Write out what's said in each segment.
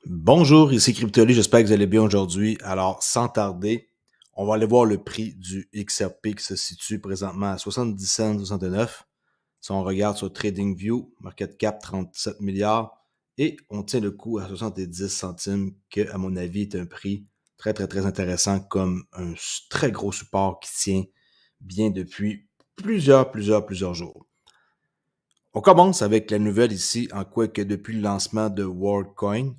Bonjour, ici Cryptoly, j'espère que vous allez bien aujourd'hui. Alors, sans tarder, on va aller voir le prix du XRP qui se situe présentement à 70 cents 69. Si on regarde sur TradingView, market cap 37 milliards et on tient le coup à 70 centimes que, à mon avis, est un prix très, très, très intéressant comme un très gros support qui tient bien depuis plusieurs jours. On commence avec la nouvelle ici, en quoi que depuis le lancement de WorldCoin,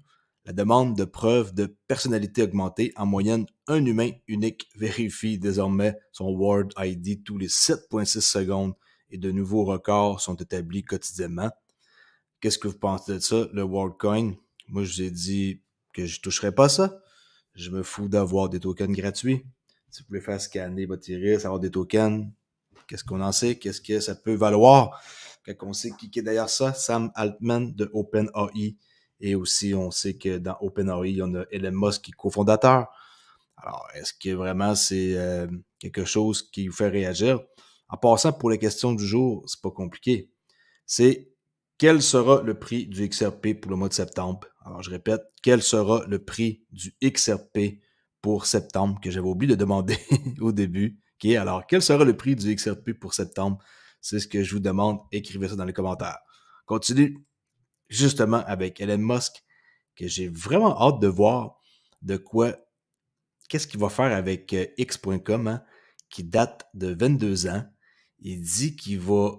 la demande de preuves de personnalité augmentée, en moyenne, un humain unique vérifie désormais son World ID tous les 7,6 secondes et de nouveaux records sont établis quotidiennement. Qu'est-ce que vous pensez de ça, le WorldCoin? Moi, je vous ai dit que je ne toucherais pas ça. Je me fous d'avoir des tokens gratuits. Si vous pouvez faire scanner votre iris, avoir des tokens, qu'est-ce qu'on en sait? Qu'est-ce que ça peut valoir? Quand on sait qui est derrière ça, Sam Altman de OpenAI. Et aussi, on sait que dans OpenAI, il y en a Elon Musk qui est cofondateur. Alors, est-ce que vraiment c'est quelque chose qui vous fait réagir? En passant, pour les questions du jour, c'est pas compliqué. C'est quel sera le prix du XRP pour le mois de septembre? Alors, je répète, quel sera le prix du XRP pour septembre, que j'avais oublié de demander au début. OK, alors, quel sera le prix du XRP pour septembre? C'est ce que je vous demande. Écrivez ça dans les commentaires. Continue justement avec Elon Musk, que j'ai vraiment hâte de voir qu'est-ce qu'il va faire avec X.com, hein, qui date de 22 ans. Il dit qu'il va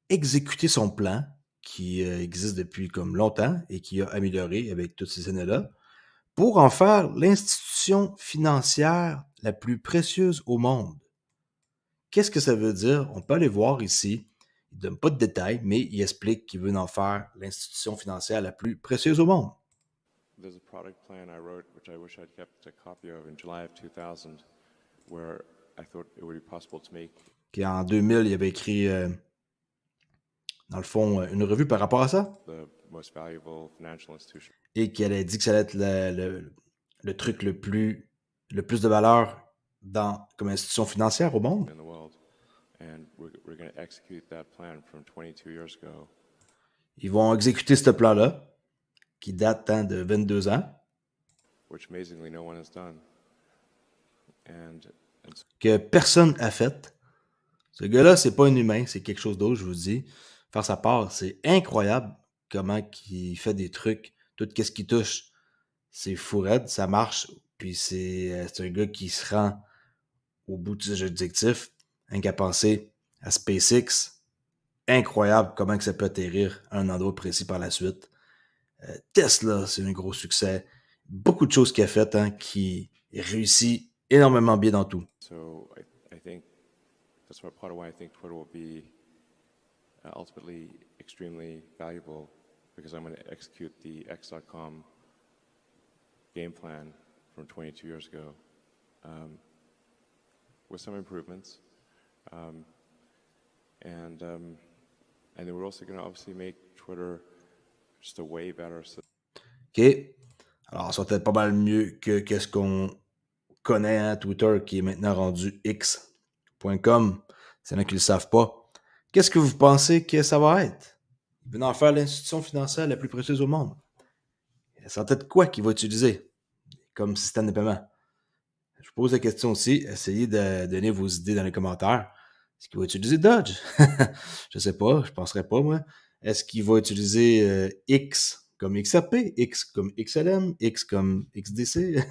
exécuter son plan, qui existe depuis comme longtemps et qui a amélioré avec toutes ces années-là, pour en faire l'institution financière la plus précieuse au monde. Qu'est-ce que ça veut dire? On peut aller voir ici. Il ne donne pas de détails, mais il explique qu'il veut en faire l'institution financière la plus précieuse au monde. There's a product plan I wrote, which I wish I'd kept a copy of in July of 2000, where I thought it would be possible to make. En 2000, il avait écrit, dans le fond, une revue par rapport à ça. The most valuable financial institution. Et qu'elle a dit que ça allait être le truc le plus de valeur comme institution financière au monde. In the world. And we're going to execute that plan from 22 years ago. Ils vont exécuter ce plan-là, qui date de 22 ans. Which amazingly no one has done. Que personne n'a fait. Ce gars-là, c'est pas un humain, c'est quelque chose d'autre, je vous dis. Faire sa part, c'est incroyable comment il fait des trucs, tout ce qu'il touche. C'est fou raide, ça marche. Puis c'est un gars qui se rend au bout de ses objectifs, rien qu'à penser à SpaceX. Incroyable comment que ça peut atterrir à un endroit précis par la suite. Tesla, c'est un gros succès. Beaucoup de choses qu'il a faites, hein, qui réussit énormément bien dans tout. So I think that's part of why I think Twitter will be ultimately extremely valuable, because I'm going to execute the X.com game plan from 22 years ago with some improvements. And then we're also going to obviously make Twitter just a way better system. OK. Alors, ça va être pas mal mieux que ce qu'on connaît, hein, Twitter, qui est maintenant rendu X.com. C'est là qui ne le savent pas. Qu'est-ce que vous pensez que ça va être? Il veut en faire l'institution financière la plus précieuse au monde. Ça va être quoi qu'il va utiliser comme système de paiement? Je vous pose la question aussi. Essayez de donner vos idées dans les commentaires. Est-ce qu'il va utiliser Dodge? Je sais pas, je penserais pas, moi. Est-ce qu'il va utiliser X comme XRP, X comme XLM, X comme XDC?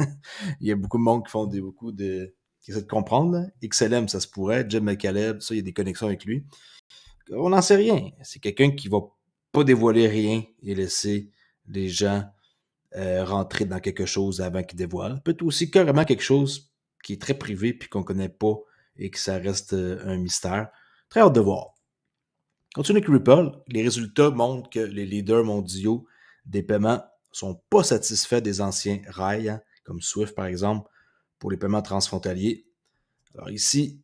Il y a beaucoup de monde qui essaie de comprendre. Là. XLM, ça se pourrait. Jim McCaleb, ça, il y a des connexions avec lui. On n'en sait rien. C'est quelqu'un qui va pas dévoiler rien et laisser les gens rentrer dans quelque chose avant qu'il dévoile. Peut-être aussi carrément quelque chose qui est très privé puis qu'on connaît pas et que ça reste un mystère. Très hâte de voir. Continue avec Ripple. Les résultats montrent que les leaders mondiaux des paiements sont pas satisfaits des anciens rails, hein, comme Swift par exemple, pour les paiements transfrontaliers. Alors ici,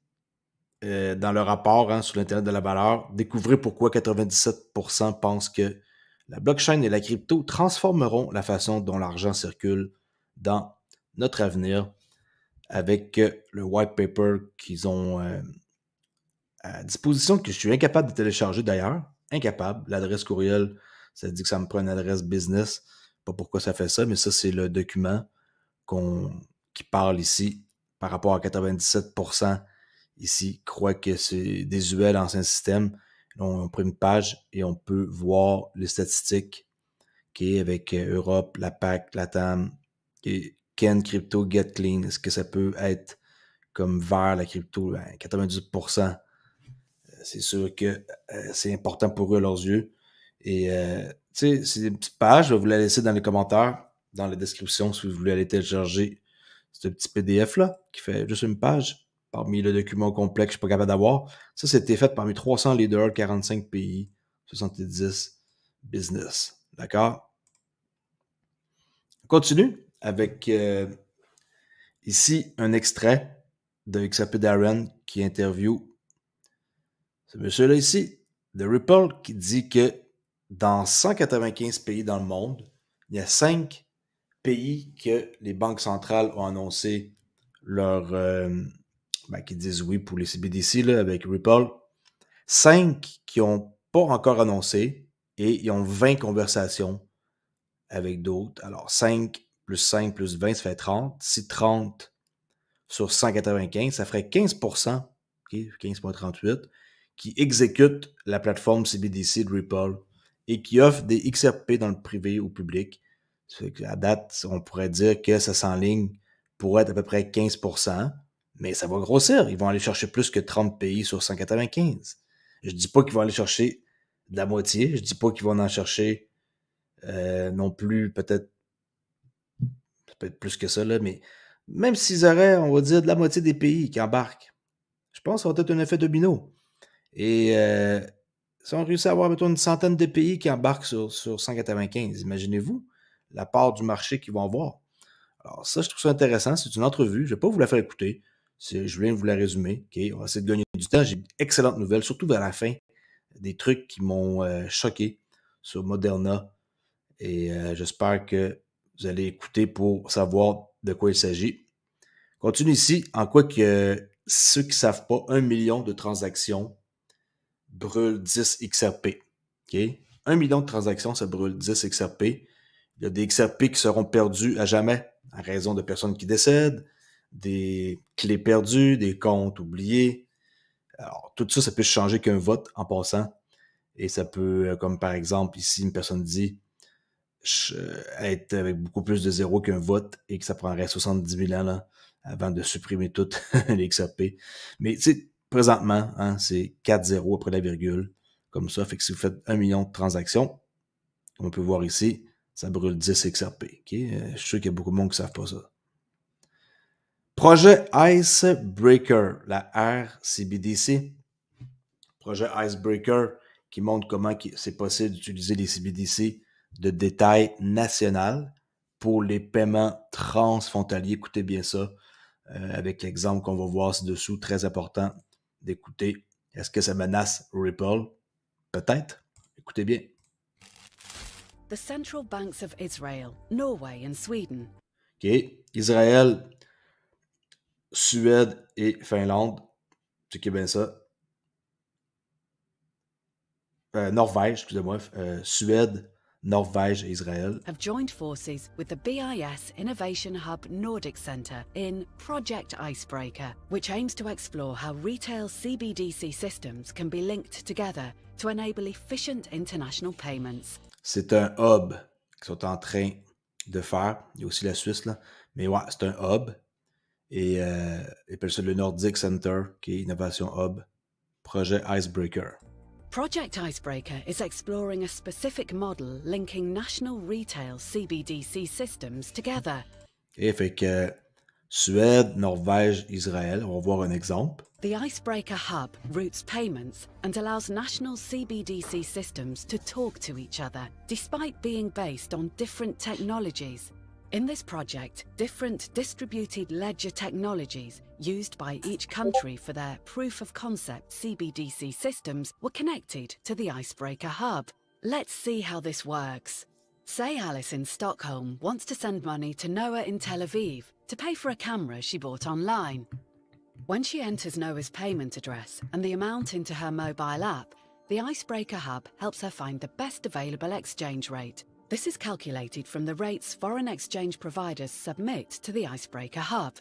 dans le rapport, hein, sur l'Internet de la valeur, découvrez pourquoi 97% pensent que la blockchain et la crypto transformeront la façon dont l'argent circule dans notre avenir avec le white paper qu'ils ont à disposition, que je suis incapable de télécharger d'ailleurs. Incapable. L'adresse courriel, ça dit que ça me prend une adresse business. pas pourquoi ça fait ça, mais ça, c'est le document qui parle ici par rapport à 97% ici croient que c'est désuet l'ancien système. Là, on prend une page et on peut voir les statistiques avec Europe, la PAC, la TAM, Can Crypto Get Clean. Est-ce que ça peut être comme vert la crypto? 98%. C'est sûr que c'est important pour eux à leurs yeux. Et tu sais, c'est une petite page. Je vais vous la laisser dans les commentaires, dans la description, si vous voulez aller télécharger ce petit PDF-là, qui fait juste une page, parmi le document complet que je ne suis pas capable d'avoir. Ça, c'était fait parmi 300 leaders, 45 pays, 70 business. D'accord? On continue avec ici un extrait de XRP Darren qui interview ce monsieur-là ici, de Ripple, qui dit que dans 195 pays dans le monde, il y a 5 pays que les banques centrales ont annoncé qui disent oui pour les CBDC là, avec Ripple. 5 qui n'ont pas encore annoncé et ils ont 20 conversations avec d'autres. Alors 5 plus 20, ça fait 30. Si 30 sur 195, ça ferait 15%, okay, 15,38, qui exécutent la plateforme CBDC de Ripple et qui offrent des XRP dans le privé au public. À date, on pourrait dire que ça s'enligne pour être à peu près 15%, mais ça va grossir. Ils vont aller chercher plus que 30 pays sur 195. Je dis pas qu'ils vont aller chercher de la moitié. Je dis pas qu'ils vont en chercher non plus peut-être plus que ça, là, mais même s'ils auraient, on va dire, de la moitié des pays qui embarquent, je pense que ça va être un effet domino. Et si on réussit à avoir mettons, une centaine de pays qui embarquent sur 195, imaginez-vous la part du marché qu'ils vont avoir. Alors ça, je trouve ça intéressant. C'est une entrevue. Je ne vais pas vous la faire écouter. Je viens vous la résumer. Okay? On va essayer de gagner du temps. J'ai une excellente nouvelle, surtout vers la fin. Des trucs qui m'ont choqué sur Moderna. Et j'espère que vous allez écouter pour savoir de quoi il s'agit. Continue ici. En quoi que ceux qui ne savent pas, 1 million de transactions brûlent 10 XRP. Okay? 1 million de transactions, ça brûle 10 XRP. Il y a des XRP qui seront perdus à jamais à raison de personnes qui décèdent, des clés perdues, des comptes oubliés. Alors, tout ça, ça peut changer qu'un vote en passant. Et ça peut, comme par exemple, ici, une personne dit être avec beaucoup plus de zéros qu'un vote et que ça prendrait 70 000 ans là, avant de supprimer toutes les XRP. Mais tu sais, présentement, hein, c'est 4 zéros après la virgule, comme ça. Fait que si vous faites 1 million de transactions, comme on peut voir ici, ça brûle 10 XRP. Okay? Je suis sûr qu'il y a beaucoup de monde qui ne savent pas ça. Projet Icebreaker, la RCBDC. Projet Icebreaker qui montre comment c'est possible d'utiliser les CBDC de détail national pour les paiements transfrontaliers. Écoutez bien ça, avec l'exemple qu'on va voir ci-dessous, très important d'écouter. Est-ce que ça menace Ripple? Peut-être. Écoutez bien. The central banks of Israel, Norway and Sweden. OK. Israël, Suède et Finlande. Checkez bien ça. Norvège, excusez-moi. Suède, Norvège et Israël have joined forces with the BIS Innovation Hub Nordic Centre in Project Icebreaker, which aims to explore how retail CBDC systems can be linked together to enable efficient international payments. C'est un hub qu'ils sont en train de faire. Il y a aussi la Suisse, là. Mais ouais, c'est un hub. Et ils appellent ça le Nordic Center, qui est Innovation Hub, projet Icebreaker. Project Icebreaker is exploring a specific model linking national retail CBDC systems together. Et fait que Suède, Norvège, Israël, on va voir un exemple. The Icebreaker Hub routes payments and allows national CBDC systems to talk to each other, despite being based on different technologies. In this project, different distributed ledger technologies used by each country for their proof-of-concept CBDC systems were connected to the Icebreaker Hub. Let's see how this works. Say Alice in Stockholm wants to send money to Noah in Tel Aviv to pay for a camera she bought online. When she enters Noah's payment address and the amount into her mobile app, the Icebreaker Hub helps her find the best available exchange rate. This is calculated from the rates foreign exchange providers submit to the Icebreaker Hub.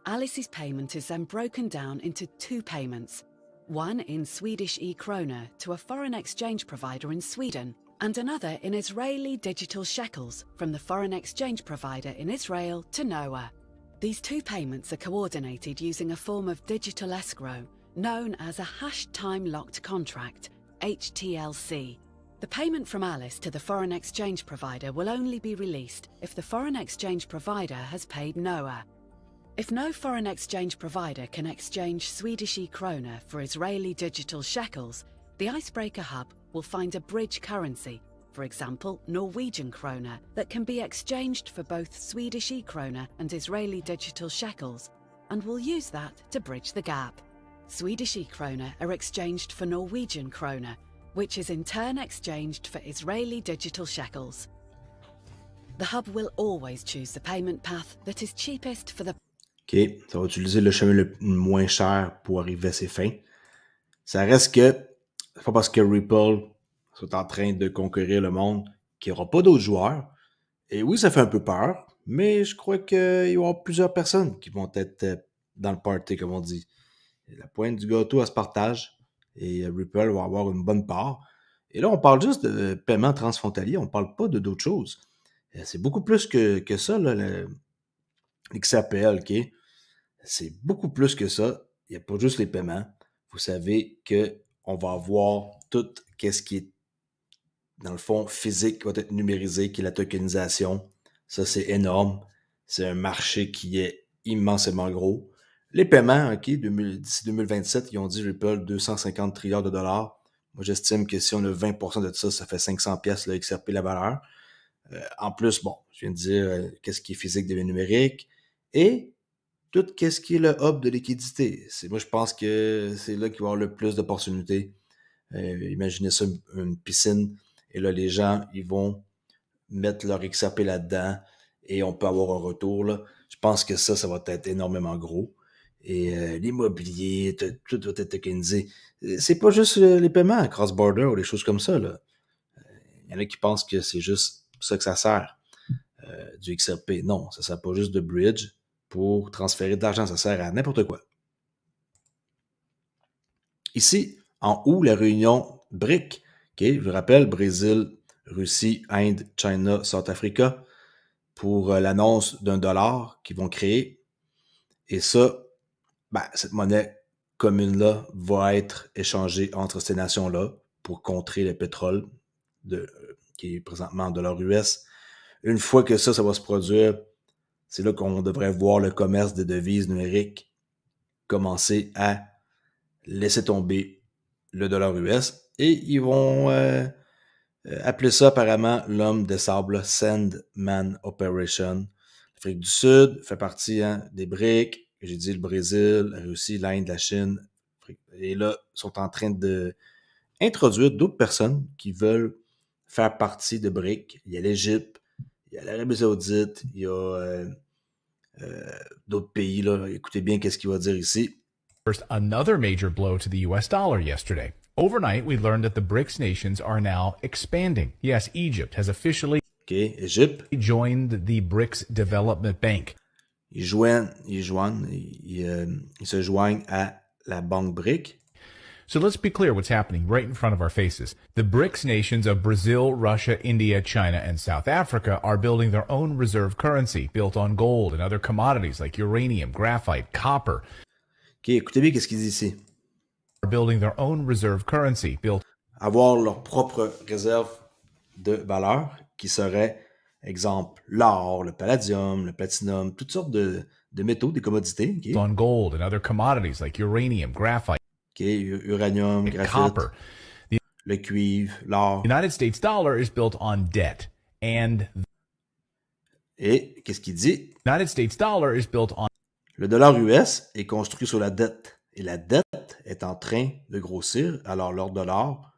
Alice's payment is then broken down into two payments, one in Swedish e-krona to a foreign exchange provider in Sweden, and another in Israeli digital shekels from the foreign exchange provider in Israel to Noah. These two payments are coordinated using a form of digital escrow known as a hash time-locked contract, HTLC. The payment from Alice to the foreign exchange provider will only be released if the foreign exchange provider has paid Noah. If no foreign exchange provider can exchange Swedish e-krona for Israeli digital shekels, the Icebreaker Hub will find a bridge currency, for example Norwegian krona, that can be exchanged for both Swedish e-krona and Israeli digital shekels, and will use that to bridge the gap. Swedish e-krona are exchanged for Norwegian krona, which is in turn exchanged for Israeli digital shekels. The hub will always choose the payment path that is cheapest for the... OK, ça va utiliser le chemin le moins cher pour arriver à ses fins. Ça reste que, c'est pas parce que Ripple sont en train de conquérir le monde qu'il n'y aura pas d'autres joueurs. Et oui, ça fait un peu peur, mais je crois qu'il va y avoir plusieurs personnes qui vont être dans le party, comme on dit. La pointe du gâteau, elle se partage et Ripple va avoir une bonne part. Et là, on parle juste de paiement transfrontalier, on ne parle pas d'autres choses. C'est beaucoup plus que ça, là, l'XAPL, OK? C'est beaucoup plus que ça. Il n'y a pas juste les paiements. Vous savez qu'on va avoir tout ce qui est, dans le fond, physique, qui va être numérisé, qui est la tokenisation. Ça, c'est énorme. C'est un marché qui est immensément gros. Les paiements, OK, d'ici 2027, ils ont dit Ripple 250 trilliards de dollars. Moi, j'estime que si on a 20% de ça, ça fait 500 pièces le XRP la valeur. En plus, bon, je viens de dire qu'est-ce qui est physique devient numérique et tout ce qui est le hub de liquidité. Moi, je pense que c'est là qu'il va y avoir le plus d'opportunités. Imaginez ça, une piscine, et là, les gens, ils vont mettre leur XRP là-dedans et on peut avoir un retour, là. Je pense que ça va être énormément gros. Et l'immobilier, tout va être tokenisé. C'est pas juste les paiements cross-border ou des choses comme ça, là. Il y en a qui pensent que c'est juste ça que ça sert, du XRP. Non, ça sert pas juste de bridge pour transférer de l'argent, ça sert à n'importe quoi. Ici, en haut, la réunion BRIC. Okay, je vous rappelle, Brésil, Russie, Inde, China, South Africa, pour l'annonce d'un dollar qu'ils vont créer. Et ça, cette monnaie commune-là va être échangée entre ces nations-là pour contrer le pétrole qui est présentement en dollars US. Une fois que ça va se produire, c'est là qu'on devrait voir le commerce des devises numériques commencer à laisser tomber le dollar US. Et ils vont appeler ça apparemment l'homme de sable, Sandman Operation. L'Afrique du Sud fait partie des BRIC. J'ai dit le Brésil, la Russie, l'Inde, la Chine. Et là, ils sont en train d'introduire d'autres personnes qui veulent faire partie de BRIC. Il y a l'Égypte, il y a l'Arabie Saoudite, il y a d'autres pays, là. Écoutez bien qu'est-ce qu'il va dire ici. First, another major blow to the US dollar yesterday. Overnight, we learned that the BRICS nations are now expanding. Yes, Egypt has officially joined the BRICS Development Bank. Ils se joignent à la banque BRIC. So let's be clear what's happening right in front of our faces. The BRICS nations of Brazil, Russia, India, China, and South Africa are building their own reserve currency built on gold and other commodities like uranium, graphite, copper. OK, écoutez bien qu'est-ce qu'ils disent ici. Are building their own reserve currency built. Avoir leur propre réserve de valeur qui serait, exemple, l'or, le palladium, le platinum, toutes sortes de métaux, des commodités. Okay. On gold and other commodities like uranium, graphite. OK, uranium, graphite, copper. Le cuivre, l'or. The United States dollar is built on debt. Et qu'est-ce qu'il dit? United States dollar is built on. Le dollar US est construit sur la dette. Et la dette est en train de grossir. Alors, leur dollar,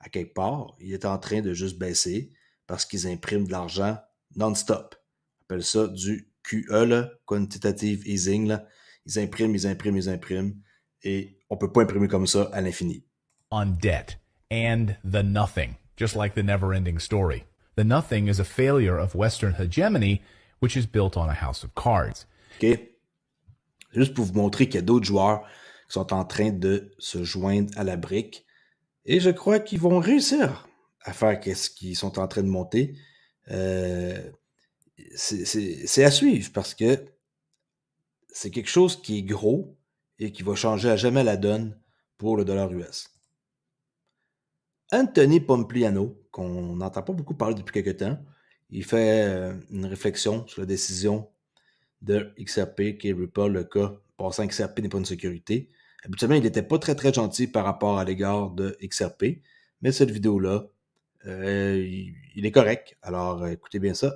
à quelque part, il est en train de juste baisser parce qu'ils impriment de l'argent non-stop. On appelle ça du QE, là, Quantitative Easing. Là. Ils impriment. Et on ne peut pas imprimer comme ça à l'infini. On debt and the nothing, just like the never-ending story. The nothing is a failure of Western hegemony, which is built on a house of cards. OK. Juste pour vous montrer qu'il y a d'autres joueurs qui sont en train de se joindre à la brique. Et je crois qu'ils vont réussir à faire ce qu'ils sont en train de monter. C'est à suivre parce que c'est quelque chose qui est gros et qui va changer à jamais la donne pour le dollar US. Anthony Pompliano, qu'on n'entend pas beaucoup parler depuis quelques temps, il fait une réflexion sur la décision de XRP, qui est Ripple, le cas passant XRP n'est pas une sécurité. Habituellement, il n'était pas très très gentil par rapport à l'égard de XRP, mais cette vidéo-là, il est correct. Alors, écoutez bien ça.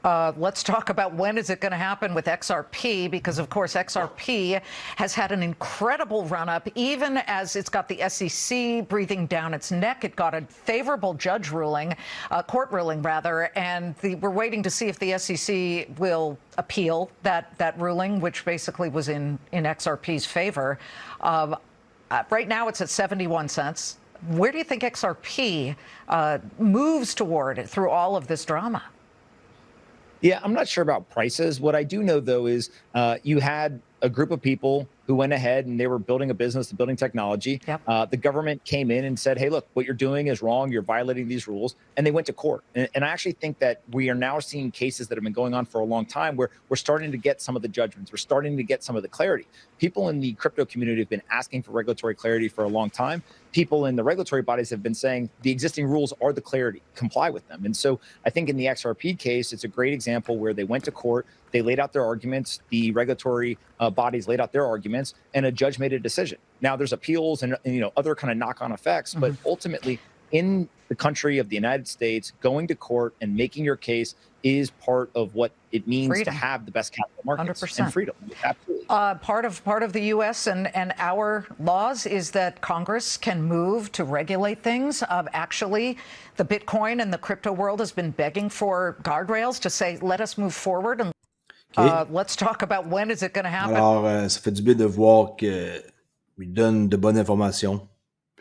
Let's talk about when is it going to happen with XRP, because of course XRP has had an incredible run up, even as it's got the SEC breathing down its neck. It got a favorable judge ruling, court ruling rather, and we're waiting to see if the SEC will appeal that ruling, which basically was in XRP's favor. Right now it's at 71 cents. Where do you think XRP moves toward through all of this drama? Yeah, I'm not sure about prices. What I do know, though, is you had a group of people who went ahead and they were building a business, building technology. Yep. The government came in and said, hey, look, what you're doing is wrong. You're violating these rules. And they went to court. And I actually think that we are now seeing cases that have been going on for a long time where we're starting to get some of the judgments. We're starting to get some of the clarity. People in the crypto community have been asking for regulatory clarity for a long time. People in the regulatory bodies have been saying the existing rules are the clarity, comply with them. And so I think in the XRP case, it's a great example where they went to court, they laid out their arguments, the regulatory bodies laid out their arguments, and a judge made a decision. Now there's appeals and other kind of knock-on effects, but ultimately in the country of the United States, going to court and making your case is part of what it means to have the best capital markets 100%. and freedom. Absolutely. Part of the U.S. and our laws is that Congress can move to regulate things. Actually, the Bitcoin and the crypto world has been begging for guardrails to say, let us move forward. And let's talk about when is it going to happen. Alors, ça fait du bien de voir qu'il donne de bonnes informations.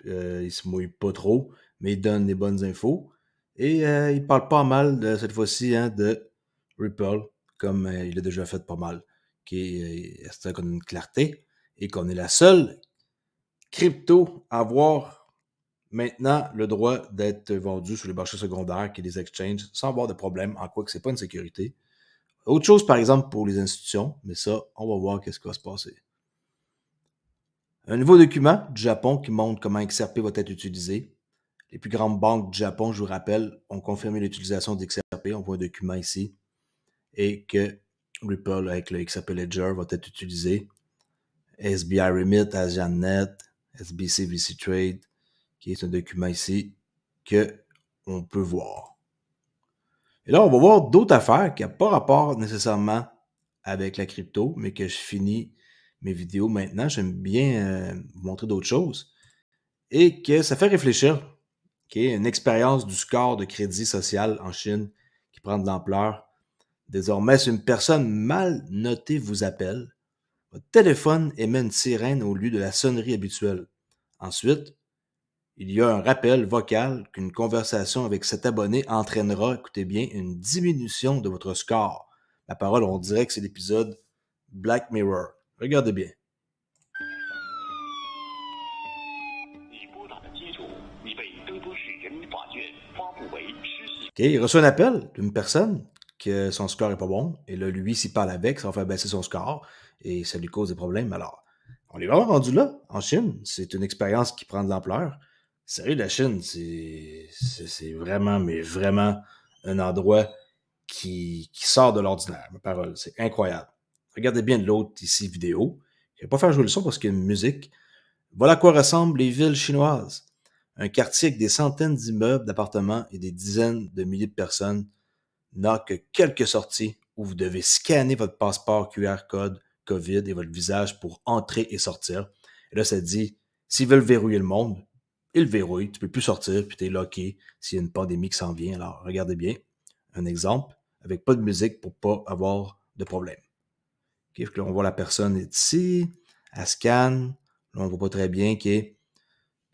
Il se mouille pas trop, mais il donne des bonnes infos. Et il parle pas mal cette fois-ci de Ripple, comme il a déjà fait pas mal. C'est-à-dire qu'on a une clarté et qu'on est la seule crypto à avoir maintenant le droit d'être vendu sur les marchés secondaires, qui est les exchanges, sans avoir de problème, en quoi que c'est pas une sécurité. Autre chose, par exemple, pour les institutions, mais ça, on va voir qu'est-ce qui va se passer. Un nouveau document du Japon qui montre comment XRP va être utilisé. Les plus grandes banques du Japon, je vous rappelle, ont confirmé l'utilisation d'XRP. On voit un document ici. Et que Ripple, avec le XRP Ledger, va être utilisé. SBI Remit, AsianNet, SBC VC Trade, qui est un document ici qu'on peut voir. Et là, on va voir d'autres affaires qui n'ont pas rapport nécessairement avec la crypto, mais que je finis mes vidéos maintenant. J'aime bien vous montrer d'autres choses. Et que ça fait réfléchir. Une expérience du score de crédit social en Chine qui prend de l'ampleur. Désormais, si une personne mal notée vous appelle, votre téléphone émet une sirène au lieu de la sonnerie habituelle. Ensuite, il y a un rappel vocal qu'une conversation avec cet abonné entraînera, écoutez bien, une diminution de votre score. La parole, on dirait que c'est l'épisode Black Mirror. Regardez bien. OK, il reçoit un appel d'une personne que son score n'est pas bon. Et là, lui, s'il parle avec, ça va faire baisser son score et ça lui cause des problèmes. Alors, on est vraiment rendu là, en Chine. C'est une expérience qui prend de l'ampleur. Sérieux, la Chine, c'est vraiment, mais vraiment un endroit qui sort de l'ordinaire, ma parole. C'est incroyable. Regardez bien l'autre ici vidéo. Je ne vais pas faire jouer le son parce qu'il y a une musique. Voilà à quoi ressemblent les villes chinoises. Un quartier avec des centaines d'immeubles, d'appartements et des dizaines de milliers de personnes n'a que quelques sorties où vous devez scanner votre passeport QR code COVID et votre visage pour entrer et sortir. Et là, ça dit, s'ils veulent verrouiller le monde, ils le verrouillent, tu peux plus sortir, puis tu es locké s'il y a une pandémie qui s'en vient. Alors, regardez bien, un exemple, avec pas de musique pour pas avoir de problème. Okay, là, on voit la personne est ici, elle scanne, là, on voit pas très bien,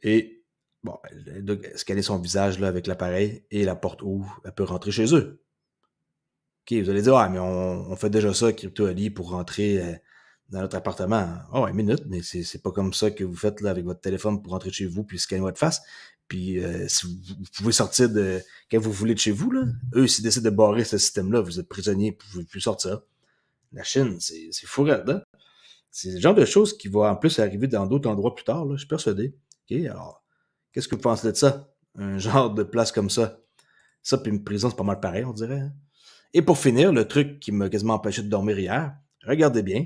et Bon, elle doit scanner son visage là, avec l'appareil et la porte ouvre. Elle peut rentrer chez eux. OK, vous allez dire, mais on fait déjà ça, Crypto Ali, pour rentrer dans notre appartement. Ah ouais, minute, mais c'est pas comme ça que vous faites là, avec votre téléphone pour rentrer chez vous puis scanner votre face. Puis si vous pouvez sortir quand vous voulez de chez vous, là, eux, s'ils décident de barrer ce système-là, vous êtes prisonnier, vous ne pouvez plus sortir. La Chine, c'est fou raide, hein? C'est le genre de choses qui va en plus arriver dans d'autres endroits plus tard, là, je suis persuadé. OK, alors, qu'est-ce que vous pensez de ça? Un genre de place comme ça. Ça, puis une prison, c'est pas mal pareil, on dirait. Hein? Et pour finir, le truc qui m'a quasiment empêché de dormir hier, regardez bien.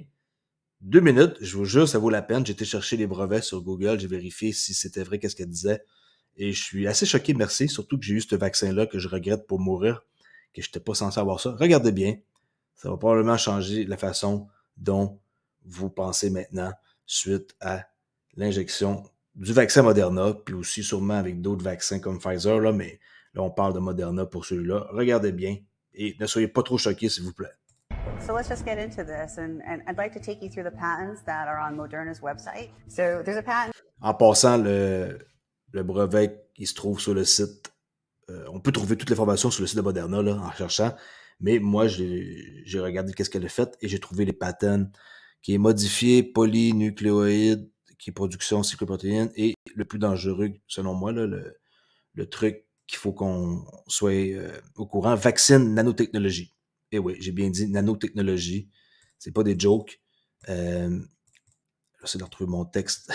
2 minutes, je vous jure, ça vaut la peine. J'ai été chercher les brevets sur Google, j'ai vérifié si c'était vrai, qu'est-ce qu'elle disait. Et je suis assez choqué, merci, surtout que j'ai eu ce vaccin-là que je regrette pour mourir, que je n'étais pas censé avoir ça. Regardez bien, ça va probablement changer la façon dont vous pensez maintenant suite à l'injection du vaccin Moderna, puis aussi sûrement avec d'autres vaccins comme Pfizer, là, mais là, on parle de Moderna pour celui-là. Regardez bien et ne soyez pas trop choqués, s'il vous plaît. So let's just get into this, and I'd like to take you through the patents that are on Moderna's website. So there's a patent. En passant, le brevet, il se trouve sur le site. On peut trouver toute l'information sur le site de Moderna là, en cherchant, mais moi, j'ai regardé qu'est-ce qu'elle a fait et j'ai trouvé les patents qui est modifié polynucléoïde, qui est production cycloprotéine, et le plus dangereux, selon moi, là, le truc qu'il faut qu'on soit au courant, vaccine nanotechnologie. Et oui, j'ai bien dit nanotechnologie. C'est pas des jokes. J'essaie de retrouver mon texte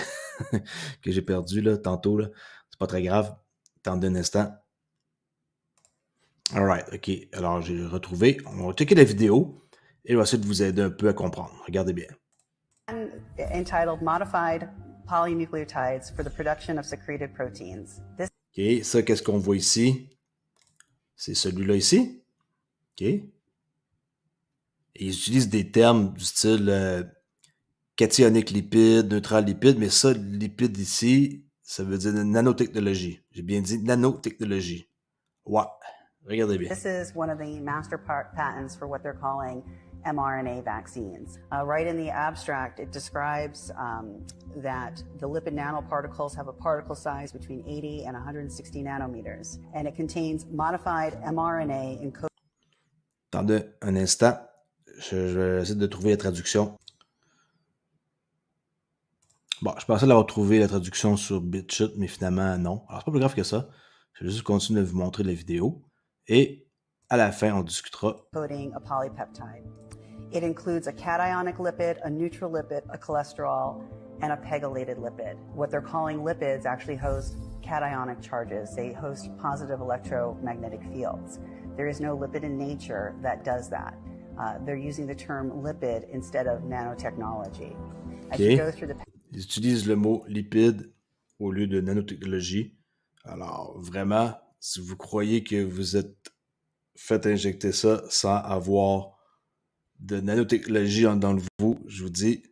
que j'ai perdu là, tantôt. Là. C'est pas très grave. Attendez un instant. Alright, OK. Alors, j'ai retrouvé. On va checker la vidéo et on va essayer de vous aider un peu à comprendre. Regardez bien. Entitled Modified Polynucleotides for the Production of Secreted Proteins. This... OK, ça, qu'est-ce qu'on voit ici? C'est celui-là ici. OK. Et ils utilisent des termes du style cationique lipide, neutral lipide, mais ça, lipide ici, ça veut dire nanotechnologie. J'ai bien dit nanotechnologie. Ouais, regardez bien. This is one of the master patents for what they're calling mRNA vaccines. Right in the abstract, it describes that the lipid nanoparticles have a particle size between 80 and 160 nanometers, and it contains modified mRNA encoded. Attendez un instant, je vais essayer de trouver la traduction. Bon, je pensais l'avoir trouvé la traduction sur BitChute, mais finalement, non. Alors, c'est pas plus grave que ça. Je vais juste continuer de vous montrer la vidéo. Et à la fin, on discutera. Coding a polypeptide. It includes a cationic lipid, a neutral lipid, a cholesterol, and a pegylated lipid. What they're calling lipids actually host cationic charges. They host positive electromagnetic fields. There is no lipid in nature that does that. They're using the term lipid instead of nanotechnology. As you go through the... Ils utilisent le mot lipide au lieu de nanotechnologie. Alors, vraiment, si vous croyez que vous êtes fait injecter ça sans avoir de nanotechnologie dans vous, je vous dis,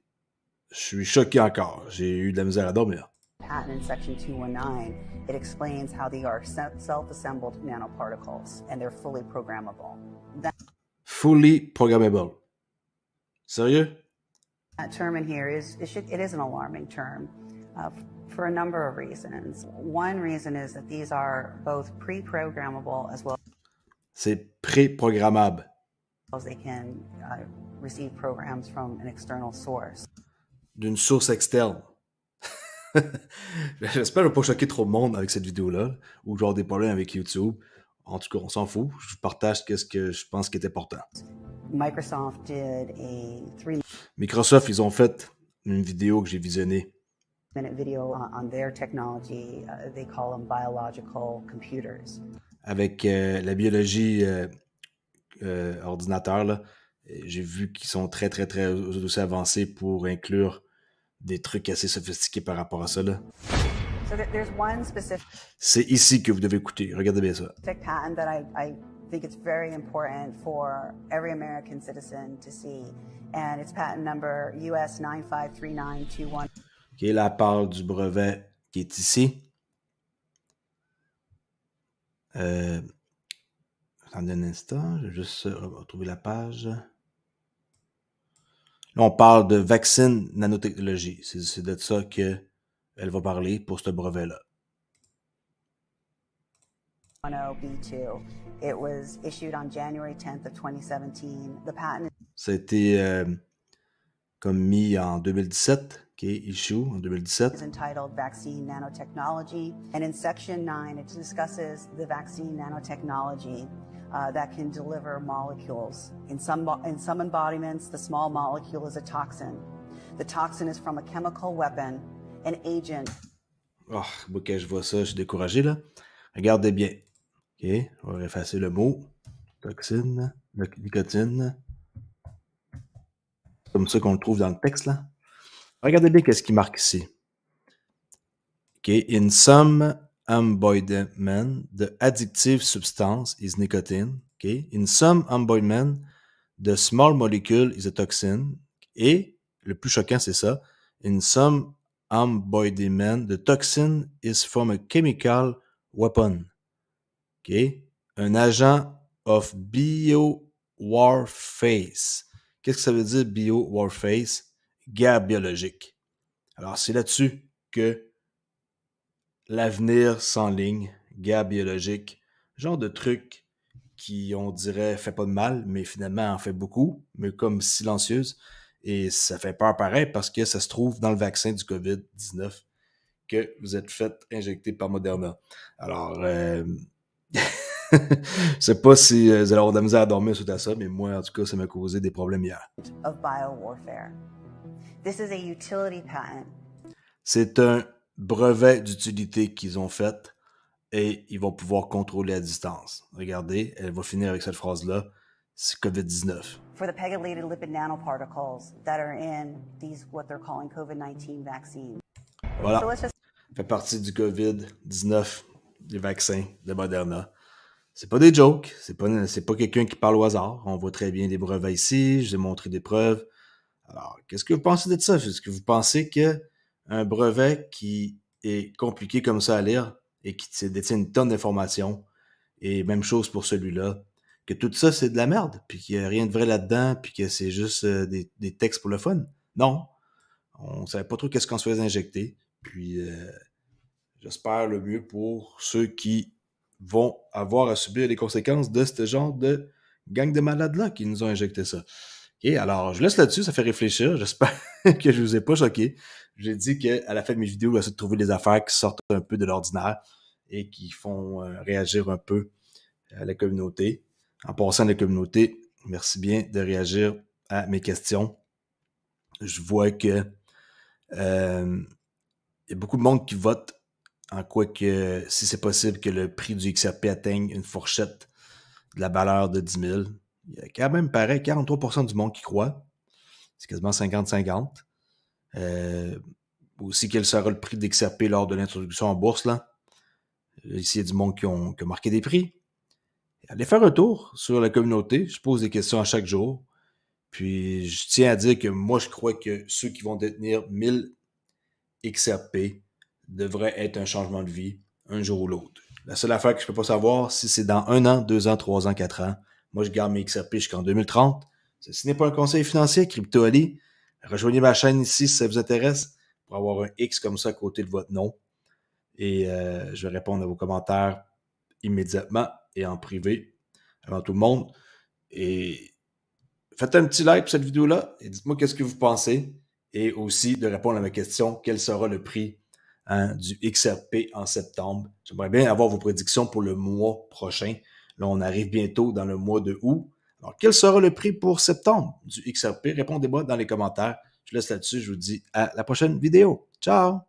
je suis choqué encore. J'ai eu de la misère à dormir. Patent in section 219, it explains how they are self-assembled nanoparticles and they're fully programmable. Fully programmable. Sérieux? That term in here is an alarming term for a number of reasons. One reason is that these are both pre-programmable as well. C'est pré-programmable. As they can receive programs from an external source. D'une source externe. J'espère ne pas choquer trop de monde avec cette vidéo-là, ou genre des problèmes avec YouTube. En tout cas, on s'en fout. Je vous partage ce que je pense qui est important. Microsoft, ils ont fait une vidéo que j'ai visionnée. Avec la biologie ordinateur, là, j'ai vu qu'ils sont très, très, très aussi avancés pour inclure des trucs assez sophistiqués par rapport à ça. Là. C'est ici que vous devez écouter. Regardez bien ça. I think it's very important for every American citizen to see, and it's patent number US 953921. OK, là, elle parle du brevet qui est ici. Attendez un instant, je vais juste retrouver la page. Là, on parle de vaccine nanotechnologie. C'est de ça qu'elle va parler pour ce brevet-là. B2. It was issued on January 10th of 2017. The patent Ça a été comme mis en 2017, issue en 2017. is entitled Vaccine Nanotechnology, and in Section 9, it discusses the vaccine nanotechnology that can deliver molecules. In some embodiments, the small molecule is a toxin. The toxin is from a chemical weapon, an agent. Oh, quand je vois ça, je suis découragé, là. Regardez bien. OK, on va effacer le mot. Toxine, nicotine. C'est comme ça qu'on le trouve dans le texte, là. Regardez bien qu'est-ce qu'il marque ici. OK, in some embodiment, the addictive substance is nicotine. OK, in some embodiment, the small molecule is a toxin. Et, le plus choquant, c'est ça. In some embodiment, the toxin is from a chemical weapon. OK, un agent of biowarfare. Qu'est-ce que ça veut dire, biowarfare? Guerre biologique. Alors, c'est là-dessus que l'avenir s'enligne, guerre biologique, genre de truc qui, on dirait, fait pas de mal, mais finalement en fait beaucoup, mais comme silencieuse. Et ça fait peur pareil parce que ça se trouve dans le vaccin du COVID-19 que vous êtes fait injecter par Moderna. Alors, je sais pas si vous allez avoir de la misère à dormir suite à ça, mais moi, en tout cas, ça m'a causé des problèmes hier. Of biowarfare. This is a utility patent. C'est un brevet d'utilité qu'ils ont fait et ils vont pouvoir contrôler à distance. Regardez, elle va finir avec cette phrase-là. C'est COVID-19. For the pegylated lipid nanoparticles that are in these, what they're calling COVID-19 vaccines. Voilà. So let's just Fait partie du COVID-19, des vaccins de Moderna. C'est pas des jokes, c'est pas quelqu'un qui parle au hasard. On voit très bien des brevets ici, je vous ai montré des preuves. Alors, qu'est-ce que vous pensez de ça? Est-ce que vous pensez que un brevet qui est compliqué comme ça à lire et qui détient une tonne d'informations, et même chose pour celui-là, que tout ça, c'est de la merde, puis qu'il n'y a rien de vrai là-dedans, puis que c'est juste des textes pour le fun? Non. On savait pas trop qu'est-ce qu'on se faisait injecter. Puis, j'espère le mieux pour ceux qui vont avoir à subir les conséquences de ce genre de gang de malades-là qui nous ont injecté ça. OK, alors, je laisse là-dessus, ça fait réfléchir. J'espère que je vous ai pas choqué. J'ai dit qu'à la fin de mes vidéos, j'essaie de trouver des affaires qui sortent un peu de l'ordinaire et qui font réagir un peu à la communauté. En passant à la communauté, merci bien de réagir à mes questions. Je vois que il y a beaucoup de monde qui vote en quoi que, si c'est possible, que le prix du XRP atteigne une fourchette de la valeur de 10 000. Il y a quand même, pareil, 43% du monde qui croit. C'est quasiment 50-50. Aussi, quel sera le prix d'XRP lors de l'introduction en bourse, là? Ici, il y a du monde qui ont marqué des prix. Allez faire un tour sur la communauté. Je pose des questions à chaque jour. Puis, je tiens à dire que moi, je crois que ceux qui vont détenir 1000 XRP devrait être un changement de vie un jour ou l'autre. La seule affaire que je ne peux pas savoir, si c'est dans 1 an, 2 ans, 3 ans, 4 ans. Moi, je garde mes XRP jusqu'en 2030. Ceci n'est pas un conseil financier, Crypto Ali. Rejoignez ma chaîne ici si ça vous intéresse pour avoir un X comme ça à côté de votre nom. Et je vais répondre à vos commentaires immédiatement et en privé avant tout le monde. Et faites un petit like pour cette vidéo-là et dites-moi qu'est-ce que vous pensez. Et aussi de répondre à ma question, quel sera le prix du XRP en septembre. J'aimerais bien avoir vos prédictions pour le mois prochain. Là, on arrive bientôt dans le mois de août. Alors, quel sera le prix pour septembre du XRP? Répondez-moi dans les commentaires. Je laisse là-dessus. Je vous dis à la prochaine vidéo. Ciao!